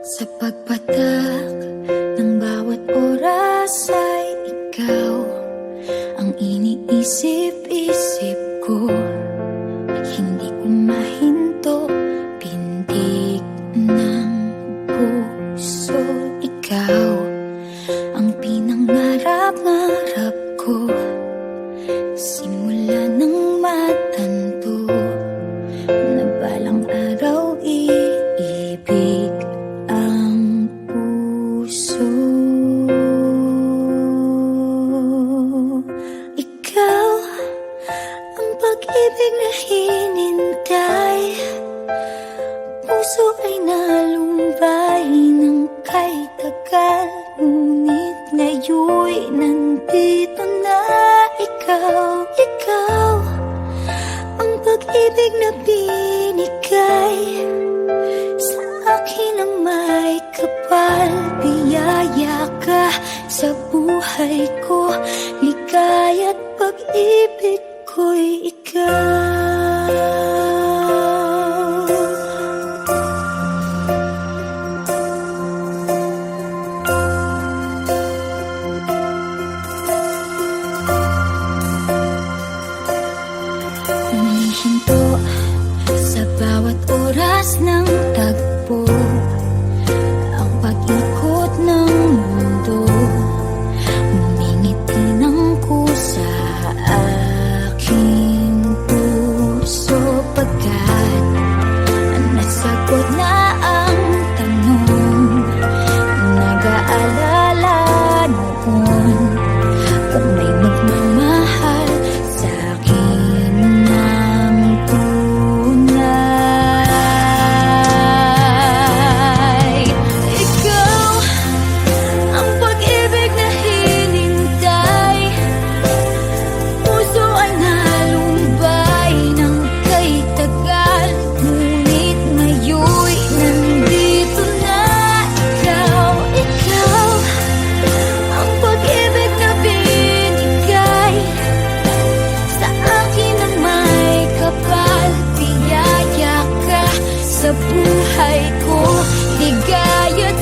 Sa pagpatak ng bawat oras ay ikaw ang iniisip-isip ko. Hindi ko mahinto, pintig ng puso. Ikaw ang pinangarap-ngarap ko, simula ng matanto na balang araw iibig ang puso. Ikaw ang pag-ibig na hinintay, puso ay nalumbay ng kay tagal, ngunit ngayon'y nandito na ikaw. Ikaw ang pag-ibig na binigay sa akin ang may kapal. Biyaya ka sa buhay ko, ligaya't pag-ibig ko'y ikaw. Humihinto sa bawat oras ng tagpo, ang pag-ikot ng mundo, humingiti ng kusa aking puso. Pagkat nasagot na ang tanong, nag-aalala noon kung may magmamahal sa akin ng tunay. Ikaw ang pag-ibig na hinintay, puso ay nalumbay ng kay tagal, ngunit ngayon'y nandito na ikaw. Ikaw ang pag-ibig na binigay sa akin ang may kapal. Biyaya ka sa buhay ko, ligaya't